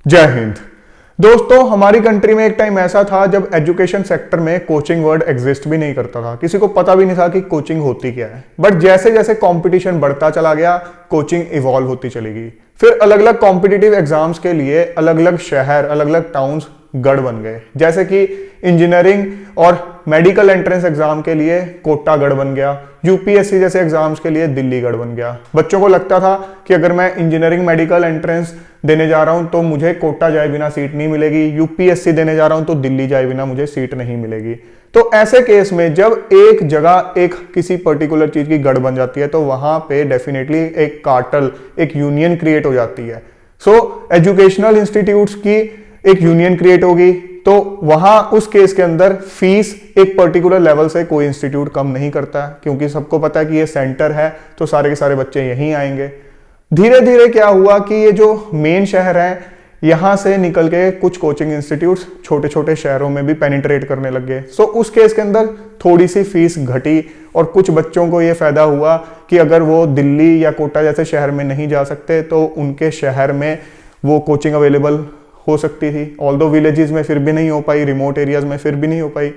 जय हिंद। दोस्तों, हमारी कंट्री में एक टाइम ऐसा था जब एजुकेशन सेक्टर में कोचिंग वर्ड एग्जिस्ट भी नहीं करता था। किसी को पता भी नहीं था कि कोचिंग होती क्या है। बट जैसे जैसे कंपटीशन बढ़ता चला गया, कोचिंग इवॉल्व होती चली गई। फिर अलग अलग कॉम्पिटिटिव एग्जाम्स के लिए अलग अलग शहर, अलग अलग टाउन्स गढ़ बन गए। जैसे कि इंजीनियरिंग और मेडिकल एंट्रेंस एग्जाम के लिए कोटा गढ़ बन गया, यूपीएससी जैसे एग्जाम्स के लिए दिल्ली गढ़ बन गया। बच्चों को लगता था कि अगर मैं इंजीनियरिंग मेडिकल एंट्रेंस देने जा रहा हूं तो मुझे कोटा जाए बिना सीट नहीं मिलेगी, यूपीएससी देने जा रहा हूं तो दिल्ली जाए बिना मुझे सीट नहीं मिलेगी। तो ऐसे केस में जब एक जगह एक किसी पर्टिकुलर चीज की गढ़ बन जाती है तो वहां पे डेफिनेटली एक कार्टल, एक यूनियन क्रिएट हो जाती है। सो एजुकेशनल इंस्टीट्यूट्स की एक यूनियन क्रिएट होगी तो वहां उस केस के अंदर फीस एक पर्टिकुलर लेवल से कोई इंस्टीट्यूट कम नहीं करता है, क्योंकि सबको पता है कि ये सेंटर है तो सारे के सारे बच्चे यहीं आएंगे। धीरे धीरे क्या हुआ कि ये जो मेन शहर है यहां से निकल के कुछ कोचिंग इंस्टीट्यूट्स छोटे छोटे शहरों में भी पेनिट्रेट करने लग गए। सो उस केस के अंदर थोड़ी सी फीस घटी और कुछ बच्चों को ये फायदा हुआ कि अगर वो दिल्ली या कोटा जैसे शहर में नहीं जा सकते तो उनके शहर में वो कोचिंग अवेलेबल हो सकती थी। ऑल्दो विलेजेस में फिर भी नहीं हो पाई, रिमोट एरियाज में फिर भी नहीं हो पाई।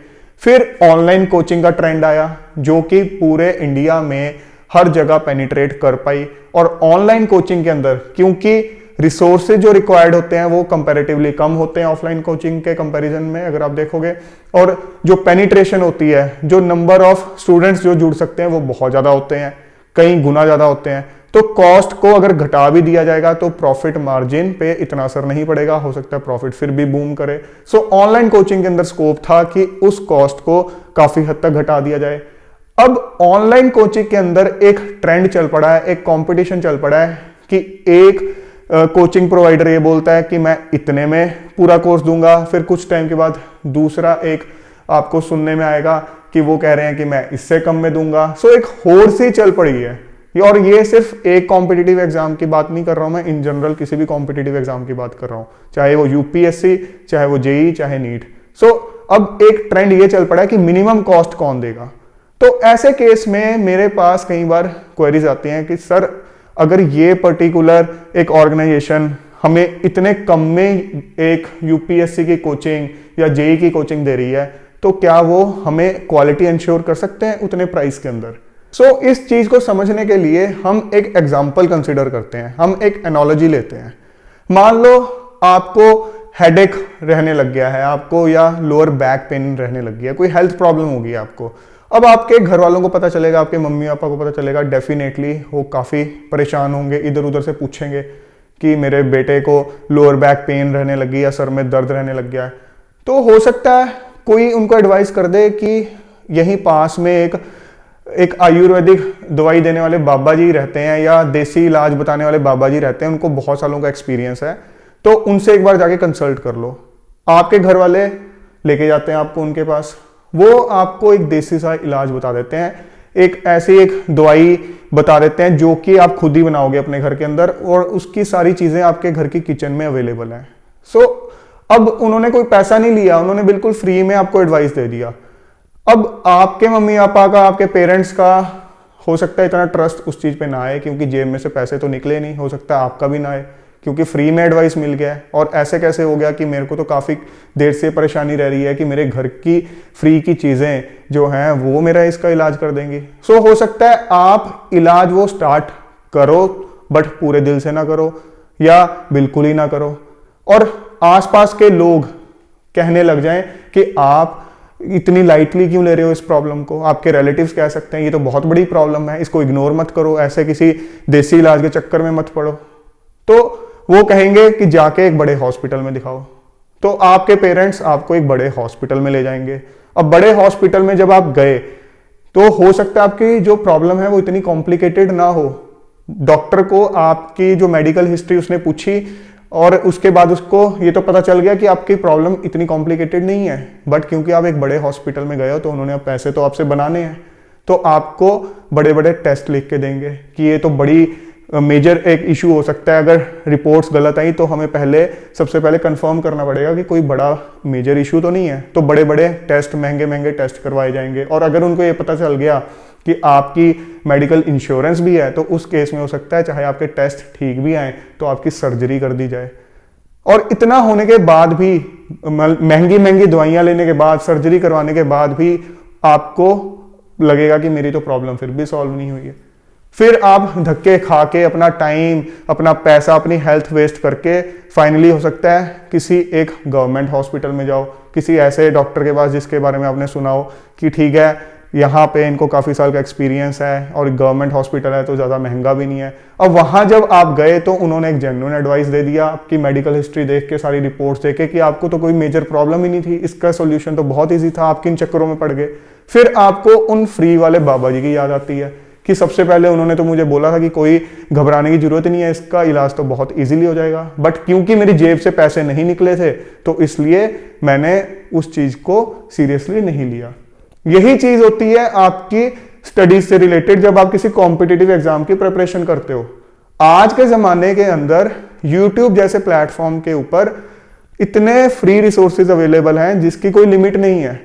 फिर ऑनलाइन कोचिंग का ट्रेंड आया जो कि पूरे इंडिया में हर जगह पेनिट्रेट कर पाई। और ऑनलाइन कोचिंग के अंदर क्योंकि रिसोर्सेज जो रिक्वायर्ड होते हैं वो कंपैरेटिवली कम होते हैं ऑफलाइन कोचिंग के कंपैरिजन में, अगर आप देखोगे, और जो पेनिट्रेशन होती है, जो नंबर ऑफ स्टूडेंट्स जो जुड़ सकते हैं वो बहुत ज्यादा होते हैं, कई गुना ज्यादा होते हैं। तो कॉस्ट को अगर घटा भी दिया जाएगा तो प्रॉफिट मार्जिन पे इतना असर नहीं पड़ेगा, हो सकता है प्रॉफिट फिर भी बूम करे। सो ऑनलाइन कोचिंग के अंदर स्कोप था कि उस कॉस्ट को काफी हद तक घटा दिया जाए। अब ऑनलाइन कोचिंग के अंदर एक ट्रेंड चल पड़ा है, एक कंपटीशन चल पड़ा है कि एक कोचिंग प्रोवाइडर ये बोलता है कि मैं इतने में पूरा कोर्स दूंगा, फिर कुछ टाइम के बाद दूसरा एक आपको सुनने में आएगा कि वो कह रहे हैं कि मैं इससे कम में दूंगा। सो एक होड़ सी चल पड़ी है। और ये सिर्फ एक कॉम्पिटिटिव एग्जाम की बात नहीं कर रहा हूं मैं, इन जनरल किसी भी कॉम्पिटिटिव एग्जाम की बात कर रहा हूं, चाहे वो यूपीएससी, चाहे वो जेई, चाहे नीट। सो अब एक ट्रेंड ये चल पड़ा है कि मिनिमम कॉस्ट कौन देगा। तो ऐसे केस में मेरे पास कई बार क्वेरीज आती हैं कि सर अगर ये पर्टिकुलर एक ऑर्गेनाइजेशन हमें इतने कम में एक यूपीएससी की कोचिंग या जेई की कोचिंग दे रही है तो क्या वो हमें क्वालिटी इंश्योर कर सकते हैं उतने प्राइस के अंदर। सो इस चीज को समझने के लिए हम एक एग्जाम्पल कंसिडर करते हैं, हम एक एनोलॉजी लेते हैं। मान लो आपको हेडेक रहने लग गया है आपको, या लोअर बैक पेन रहने लग गया, कोई हेल्थ प्रॉब्लम होगी आपको। अब आपके घर वालों को पता चलेगा, आपके मम्मी पापा को पता चलेगा, डेफिनेटली वो काफी परेशान होंगे, इधर उधर से पूछेंगे कि मेरे बेटे को लोअर बैक पेन रहने लगी या सर में दर्द रहने लग गया है। तो हो सकता है कोई उनको एडवाइस कर दे कि यहीं पास में एक आयुर्वेदिक दवाई देने वाले बाबा जी रहते हैं या देसी इलाज बताने वाले बाबा जी रहते हैं, उनको बहुत सालों का एक्सपीरियंस है, तो उनसे एक बार जाके कंसल्ट कर लो। आपके घर वाले लेके जाते हैं आपको उनके पास, वो आपको एक देसी सा इलाज बता देते हैं, एक ऐसी एक दवाई बता देते हैं जो कि आप खुद ही बनाओगे अपने घर के अंदर, और उसकी सारी चीजें आपके घर की किचन में अवेलेबल हैं। सो अब उन्होंने कोई पैसा नहीं लिया, उन्होंने बिल्कुल फ्री में आपको एडवाइस दे दिया। अब आपके मम्मी पापा का, आपके पेरेंट्स का हो सकता है इतना ट्रस्ट उस चीज पे ना आए, क्योंकि जेब में से पैसे तो निकले नहीं, हो सकता है आपका भी ना आए क्योंकि फ्री में एडवाइस मिल गया है। और ऐसे कैसे हो गया कि मेरे को तो काफी देर से परेशानी रह रही है कि मेरे घर की फ्री की चीजें जो हैं वो मेरा इसका इलाज कर देंगी। सो हो सकता है आप इलाज वो स्टार्ट करो बट पूरे दिल से ना करो या बिल्कुल ही ना करो, और आसपास के लोग कहने लग जाएं कि आप इतनी लाइटली क्यों ले रहे हो इस प्रॉब्लम को। आपके रिलेटिव्स कह सकते हैं ये तो बहुत बड़ी प्रॉब्लम है, इसको इग्नोर मत करो, ऐसे किसी देसी इलाज के चक्कर में मत पड़ो। तो वो कहेंगे कि जाके एक बड़े हॉस्पिटल में दिखाओ। तो आपके पेरेंट्स आपको एक बड़े हॉस्पिटल में ले जाएंगे। अब बड़े हॉस्पिटल में जब आप गए तो हो सकता है आपकी जो प्रॉब्लम है वो इतनी कॉम्प्लिकेटेड ना हो। डॉक्टर को आपकी जो मेडिकल हिस्ट्री उसने पूछी और उसके बाद उसको ये तो पता चल गया कि आपकी प्रॉब्लम इतनी कॉम्प्लिकेटेड नहीं है, बट क्योंकि आप एक बड़े हॉस्पिटल में गए हो तो उन्होंने पैसे तो आपसे बनाने हैं, तो आपको बड़े बड़े टेस्ट लिख के देंगे कि ये तो बड़ी मेजर एक इशू हो सकता है। अगर रिपोर्ट्स गलत आई तो हमें सबसे पहले कंफर्म करना पड़ेगा कि कोई बड़ा मेजर इशू तो नहीं है, तो बड़े बड़े टेस्ट, महंगे महंगे टेस्ट करवाए जाएंगे। और अगर उनको ये पता चल गया कि आपकी मेडिकल इंश्योरेंस भी है तो उस केस में हो सकता है चाहे आपके टेस्ट ठीक भी आए तो आपकी सर्जरी कर दी जाए। और इतना होने के बाद भी, महंगी महंगी दवाइयां लेने के बाद, सर्जरी करवाने के बाद भी आपको लगेगा कि मेरी तो प्रॉब्लम फिर भी सॉल्व नहीं हुई है। फिर आप धक्के खा के अपना टाइम, अपना पैसा, अपनी हेल्थ वेस्ट करके फाइनली हो सकता है किसी एक गवर्नमेंट हॉस्पिटल में जाओ, किसी ऐसे डॉक्टर के पास जिसके बारे में आपने सुना हो कि ठीक है यहाँ पे इनको काफ़ी साल का एक्सपीरियंस है और गवर्नमेंट हॉस्पिटल है तो ज़्यादा महंगा भी नहीं है। अब वहाँ जब आप गए तो उन्होंने एक जेन्युइन एडवाइस दे दिया, आपकी मेडिकल हिस्ट्री देख के, सारी रिपोर्ट्स देख के कि आपको तो कोई मेजर प्रॉब्लम ही नहीं थी, इसका सोल्यूशन तो बहुत ईजी था, आप किन चक्करों में पड़ गए। फिर आपको उन फ्री वाले बाबा जी की याद आती है कि सबसे पहले उन्होंने तो मुझे बोला था कि कोई घबराने की जरूरत नहीं है, इसका इलाज तो बहुत इजीली हो जाएगा, बट क्योंकि मेरी जेब से पैसे नहीं निकले थे तो इसलिए मैंने उस चीज को सीरियसली नहीं लिया। यही चीज होती है आपकी स्टडीज से रिलेटेड जब आप किसी कॉम्पिटिटिव एग्जाम की प्रिपरेशन करते हो। आज के जमाने के अंदर YouTube जैसे प्लेटफॉर्म के ऊपर इतने फ्री रिसोर्सेज अवेलेबल हैं जिसकी कोई लिमिट नहीं है।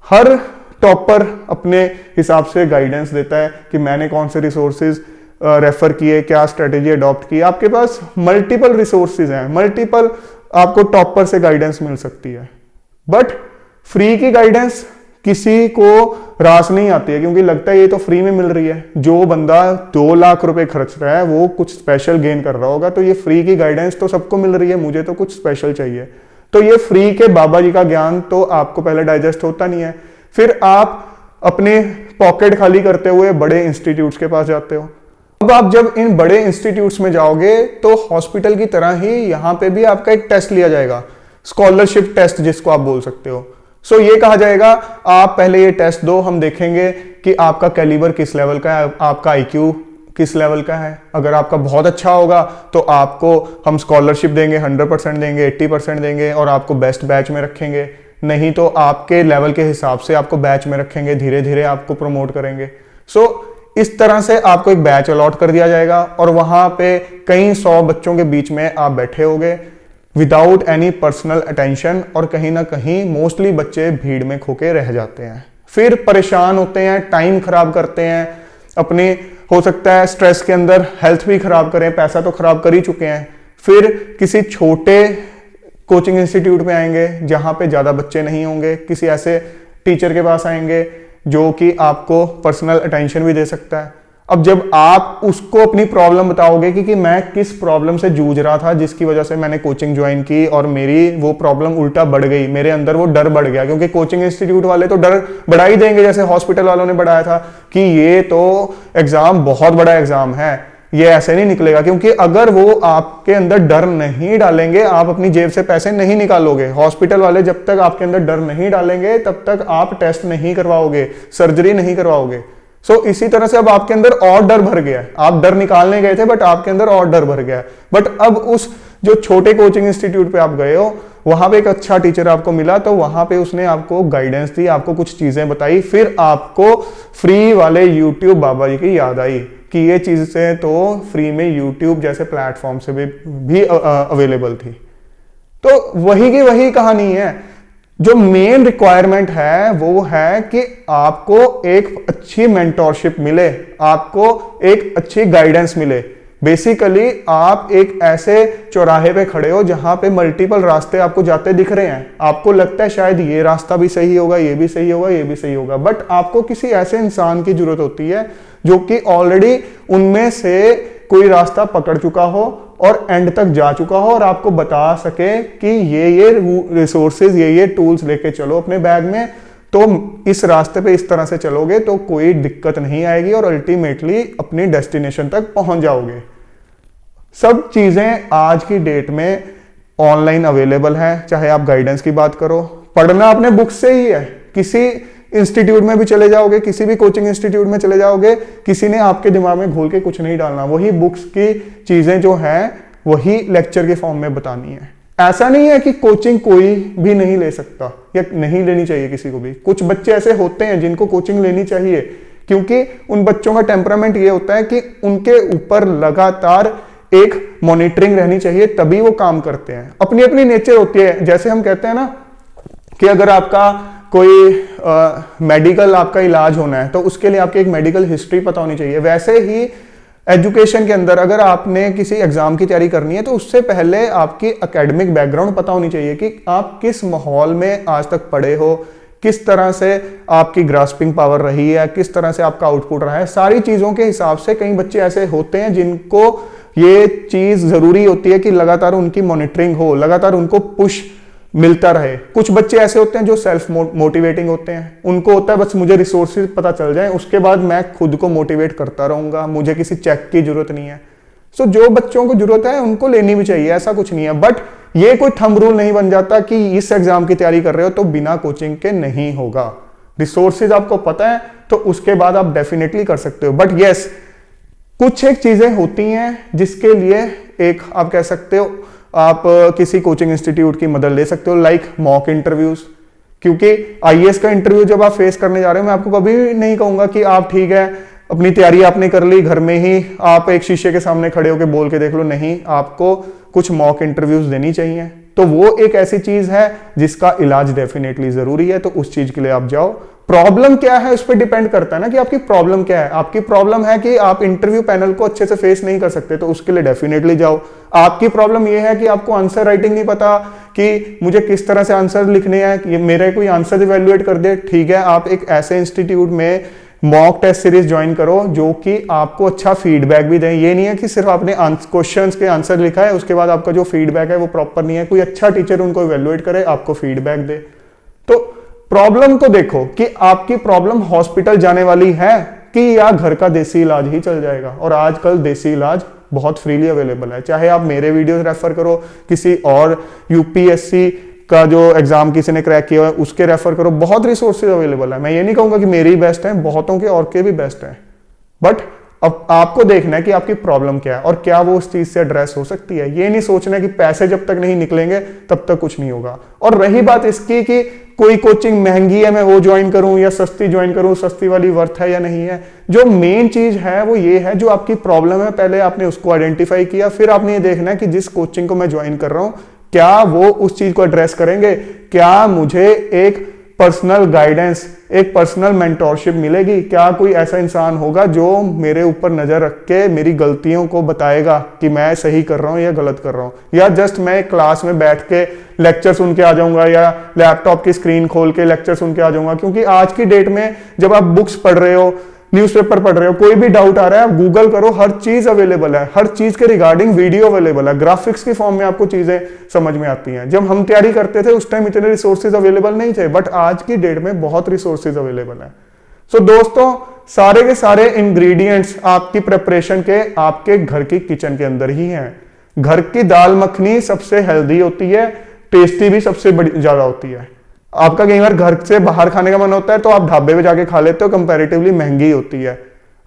हर टॉपर अपने हिसाब से गाइडेंस देता है कि मैंने कौन से रिसोर्सेज रेफर किए, क्या स्ट्रेटेजी अडॉप्ट की। आपके पास मल्टीपल रिसोर्सेज हैं, मल्टीपल आपको टॉपर से गाइडेंस मिल सकती है, बट फ्री की गाइडेंस किसी को रास नहीं आती है क्योंकि लगता है ये तो फ्री में मिल रही है। जो बंदा 2 लाख रुपए खर्च रहा है वो कुछ स्पेशल गेन कर रहा होगा, तो ये फ्री की गाइडेंस तो सबको मिल रही है, मुझे तो कुछ स्पेशल चाहिए। तो ये फ्री के बाबा जी का ज्ञान तो आपको पहले डाइजेस्ट होता नहीं है, फिर आप अपने पॉकेट खाली करते हुए बड़े इंस्टीट्यूट्स के पास जाते हो। अब आप जब इन बड़े इंस्टीट्यूट्स में जाओगे तो हॉस्पिटल की तरह ही यहाँ पे भी आपका एक टेस्ट लिया जाएगा, स्कॉलरशिप टेस्ट जिसको आप बोल सकते हो। सो ये कहा जाएगा आप पहले ये टेस्ट दो, हम देखेंगे कि आपका कैलिबर किस लेवल का है, आपका आईक्यू किस लेवल का है। अगर आपका बहुत अच्छा होगा तो आपको हम स्कॉलरशिप देंगे, 100% देंगे, 80% देंगे और आपको बेस्ट बैच में रखेंगे। नहीं तो आपके लेवल के हिसाब से आपको बैच में रखेंगे, धीरे धीरे आपको प्रमोट करेंगे। सो इस तरह से आपको एक बैच अलॉट कर दिया जाएगा और वहां पे कई 100 बच्चों के बीच में आप बैठे होगे विदाउट एनी पर्सनल अटेंशन, और कहीं ना कहीं मोस्टली बच्चे भीड़ में खोके रह जाते हैं, फिर परेशान होते हैं, टाइम खराब करते हैं अपने, हो सकता है स्ट्रेस के अंदर हेल्थ भी खराब करें, पैसा तो खराब कर ही चुके हैं। फिर किसी छोटे कोचिंग इंस्टीट्यूट में आएंगे जहां पे ज्यादा बच्चे नहीं होंगे, किसी ऐसे टीचर के पास आएंगे जो कि आपको पर्सनल अटेंशन भी दे सकता है। अब जब आप उसको अपनी प्रॉब्लम बताओगे कि मैं किस प्रॉब्लम से जूझ रहा था जिसकी वजह से मैंने कोचिंग ज्वाइन की और मेरी वो प्रॉब्लम उल्टा बढ़ गई, मेरे अंदर वो डर बढ़ गया, क्योंकि कोचिंग इंस्टीट्यूट वाले तो डर बढ़ा ही देंगे जैसे हॉस्पिटल वालों ने बढ़ाया था कि ये तो एग्जाम बहुत बड़ा एग्जाम है, ये ऐसे नहीं निकलेगा। क्योंकि अगर वो आपके अंदर डर नहीं डालेंगे आप अपनी जेब से पैसे नहीं निकालोगे। हॉस्पिटल वाले जब तक आपके अंदर डर नहीं डालेंगे तब तक आप टेस्ट नहीं करवाओगे, सर्जरी नहीं करवाओगे। इसी तरह से अब आपके अंदर और डर भर गया है, आप डर निकालने गए थे बट आपके अंदर और डर भर गया है। बट अब उस जो छोटे कोचिंग इंस्टीट्यूट पे आप गए हो वहां पे एक अच्छा टीचर आपको मिला, तो वहां पे उसने आपको गाइडेंस दी, आपको कुछ चीजें बताई, फिर आपको फ्री वाले यूट्यूब बाबा जी की याद आई कि ये चीजें तो फ्री में यूट्यूब जैसे प्लेटफॉर्म से भी अवेलेबल थी। तो वही की वही कहानी है, जो मेन रिक्वायरमेंट है वो है कि आपको एक अच्छी मेंटोरशिप मिले, आपको एक अच्छी गाइडेंस मिले। बेसिकली आप एक ऐसे चौराहे पे खड़े हो जहां पे मल्टीपल रास्ते आपको जाते दिख रहे हैं, आपको लगता है शायद ये रास्ता भी सही होगा, ये भी सही होगा, ये भी सही होगा, बट आपको किसी ऐसे इंसान की जरूरत होती है जो कि ऑलरेडी उनमें से कोई रास्ता पकड़ चुका हो और एंड तक जा चुका हो और आपको बता सके कि ये रिसोर्सेज, ये टूल्स लेके चलो अपने बैग में, तो इस रास्ते पे इस तरह से चलोगे तो कोई दिक्कत नहीं आएगी और अल्टीमेटली अपनी डेस्टिनेशन तक पहुंच जाओगे। सब चीजें आज की डेट में ऑनलाइन अवेलेबल है, चाहे आप गाइडेंस की बात करो, पढ़ना अपने बुक से ही है। किसी इंस्टीट्यूट में भी चले जाओगे, किसी भी कोचिंग इंस्टीट्यूट में चले जाओगे, किसी ने आपके दिमाग में घोल के कुछ नहीं डालना, वही बुक्स की चीजें जो हैं वही लेक्चर के फॉर्म में बतानी है। ऐसा नहीं है कि कोचिंग कोई भी नहीं ले सकता या नहीं लेनी चाहिए किसी को भी। कुछ बच्चे ऐसे होते हैं जिनको कोचिंग लेनी चाहिए, क्योंकि उन बच्चों का टेम्परामेंट ये होता है कि उनके ऊपर लगातार एक मॉनिटरिंग रहनी चाहिए, तभी वो काम करते हैं। अपनी अपनी नेचर होती है। जैसे हम कहते हैं ना कि अगर आपका कोई मेडिकल आपका इलाज होना है तो उसके लिए आपकी एक मेडिकल हिस्ट्री पता होनी चाहिए, वैसे ही एजुकेशन के अंदर अगर आपने किसी एग्जाम की तैयारी करनी है तो उससे पहले आपकी एकेडमिक बैकग्राउंड पता होनी चाहिए कि आप किस माहौल में आज तक पढ़े हो, किस तरह से आपकी ग्रास्पिंग पावर रही है, किस तरह से आपका आउटपुट रहा है। सारी चीजों के हिसाब से कई बच्चे ऐसे होते हैं जिनको ये चीज जरूरी होती है कि लगातार उनकी मॉनिटरिंग हो, लगातार उनको पुश मिलता रहे। कुछ बच्चे ऐसे होते हैं जो सेल्फ मोटिवेटिंग होते हैं, उनको होता है बस मुझे रिसोर्सेज पता चल जाए, उसके बाद मैं खुद को मोटिवेट करता रहूंगा, मुझे किसी चेक की जरूरत नहीं है। सो जो बच्चों को जरूरत है उनको लेनी भी चाहिए, ऐसा कुछ नहीं है। बट ये कोई थंब रूल नहीं बन जाता कि इस एग्जाम की तैयारी कर रहे हो तो बिना कोचिंग के नहीं होगा। रिसोर्सेज आपको पता है तो उसके बाद आप डेफिनेटली कर सकते हो। बट यस, कुछ एक चीजें होती हैं जिसके लिए एक आप कह सकते हो आप किसी कोचिंग इंस्टीट्यूट की मदद ले सकते हो, लाइक मॉक इंटरव्यूज। क्योंकि आईएएस का इंटरव्यू जब आप फेस करने जा रहे हो, मैं आपको कभी भी नहीं कहूंगा कि आप ठीक है अपनी तैयारी आपने कर ली, घर में ही आप एक शीशे के सामने खड़े होकर बोल के देख लो। नहीं, आपको कुछ मॉक इंटरव्यूज देनी चाहिए। तो वो एक ऐसी चीज है जिसका इलाज डेफिनेटली जरूरी है, तो उस चीज के लिए आप जाओ। प्रॉब्लम क्या है उस पर डिपेंड करता है ना कि आपकी प्रॉब्लम क्या है। आपकी प्रॉब्लम है कि आप इंटरव्यू पैनल को अच्छे से फेस नहीं कर सकते, तो उसके लिए डेफिनेटली जाओ। आपकी प्रॉब्लम यह है कि आपको आंसर राइटिंग नहीं पता कि मुझे किस तरह से आंसर लिखने हैं, मेरे कोई आंसर इवेल्युएट कर दे, ठीक है, आप एक ऐसे इंस्टीट्यूट में मॉक टेस्ट सीरीज ज्वाइन करो जो कि आपको अच्छा फीडबैक भी दें। ये नहीं है कि सिर्फ आपने क्वेश्चंस के आंसर लिखा है, उसके बाद आपका जो फीडबैक है वो प्रॉपर नहीं है। कोई अच्छा टीचर उनको इवेल्युएट करे, आपको फीडबैक दे। तो प्रॉब्लम को देखो कि आपकी प्रॉब्लम हॉस्पिटल जाने वाली है कि या घर का देसी इलाज ही चल जाएगा। और आजकल देसी इलाज बहुत फ्रीली अवेलेबल है। चाहे आप मेरे वीडियोस रेफर करो, किसी और यूपीएससी का जो एग्जाम किसी ने क्रैक किया है उसके रेफर करो, बहुत रिसोर्सेज अवेलेबल है। मैं ये नहीं कहूंगा कि मेरे ही बेस्ट हैं, बहुतों के और के भी बेस्ट हैं। बट अब आपको देखना है कि आपकी प्रॉब्लम क्या है और क्या वो उस चीज से एड्रेस हो सकती है। ये नहीं सोचना है कि पैसे जब तक नहीं निकलेंगे तब तक कुछ नहीं होगा। और रही बात इसकी कि कोई कोचिंग महंगी है मैं वो ज्वाइन करूं या सस्ती ज्वाइन करूं, सस्ती वाली वर्थ है या नहीं है, जो मेन चीज है वो ये है जो आपकी प्रॉब्लम है पहले आपने उसको आइडेंटिफाई किया, फिर आपने ये देखना है कि जिस कोचिंग को मैं ज्वाइन कर रहा हूं क्या वो उस चीज को एड्रेस करेंगे, क्या मुझे एक पर्सनल गाइडेंस, एक पर्सनल मेंटोरशिप मिलेगी, क्या कोई ऐसा इंसान होगा जो मेरे ऊपर नजर रख के मेरी गलतियों को बताएगा कि मैं सही कर रहा हूं या गलत कर रहा हूं, या जस्ट मैं क्लास में बैठ के लेक्चर सुन के आ जाऊंगा या लैपटॉप की स्क्रीन खोल के लेक्चर सुन के आ जाऊंगा। क्योंकि आज की डेट में जब आप बुक्स पढ़ रहे हो, न्यूज़पेपर पढ़ रहे हो, कोई भी डाउट आ रहा है आप गूगल करो, हर चीज अवेलेबल है, हर चीज के रिगार्डिंग वीडियो अवेलेबल है, ग्राफिक्स की फॉर्म में आपको चीजें समझ में आती हैं। जब हम तैयारी करते थे उस टाइम इतने रिसोर्सेज अवेलेबल नहीं थे, बट आज की डेट में बहुत रिसोर्सेज अवेलेबल है। सो दोस्तों, सारे के सारे इंग्रेडिएंट्स आपकी प्रिपरेशन के आपके घर की किचन के अंदर ही हैं। घर की दाल मखनी सबसे हेल्दी होती है, टेस्टी भी सबसे बड़ी ज्यादा होती है। आपका कई बार घर से बाहर खाने का मन होता है तो आप ढाबे पे जाके खा लेते हो, कंपैरेटिवली महंगी होती है।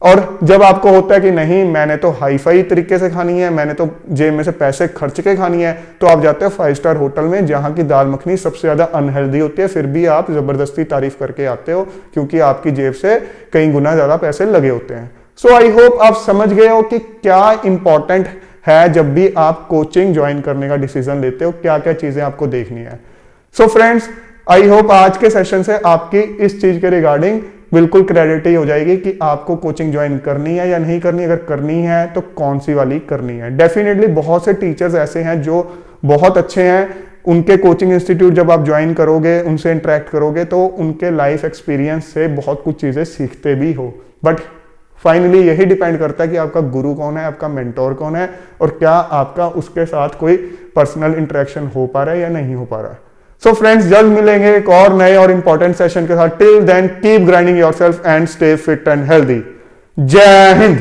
और जब आपको होता है कि नहीं मैंने तो हाई फाई तरीके से खानी है, मैंने तो जेब में से पैसे खर्च के खानी है, तो आप जाते हो 5 स्टार होटल में जहां की दाल मखनी सबसे ज्यादा अनहेल्दी होती है, फिर भी आप जबरदस्ती तारीफ करके आते हो क्योंकि आपकी जेब से कई गुना ज्यादा पैसे लगे होते हैं। सो आई होप आप समझ गए हो कि क्या इंपॉर्टेंट है जब भी आप कोचिंग ज्वाइन करने का डिसीजन लेते हो, क्या क्या चीजें आपको देखनी है। सो फ्रेंड्स, आई होप आज के सेशन से आपकी इस चीज के रिगार्डिंग बिल्कुल क्लैरिटी हो जाएगी कि आपको कोचिंग ज्वाइन करनी है या नहीं करनी। अगर करनी है तो कौन सी वाली करनी है। डेफिनेटली बहुत से टीचर्स ऐसे हैं जो बहुत अच्छे हैं, उनके कोचिंग इंस्टीट्यूट जब आप ज्वाइन करोगे, उनसे इंटरेक्ट करोगे तो उनके लाइफ एक्सपीरियंस से बहुत कुछ चीजें सीखते भी हो। बट फाइनली यही डिपेंड करता है कि आपका गुरु कौन है, आपका मेंटोर कौन है और क्या आपका उसके साथ कोई पर्सनल इंटरेक्शन हो पा रहा है या नहीं हो पा रहा है। सो फ्रेंड्स, जल्द मिलेंगे एक और नए और इंपॉर्टेंट सेशन के साथ। Till then keep grinding yourself and stay fit and healthy. Jai Hind.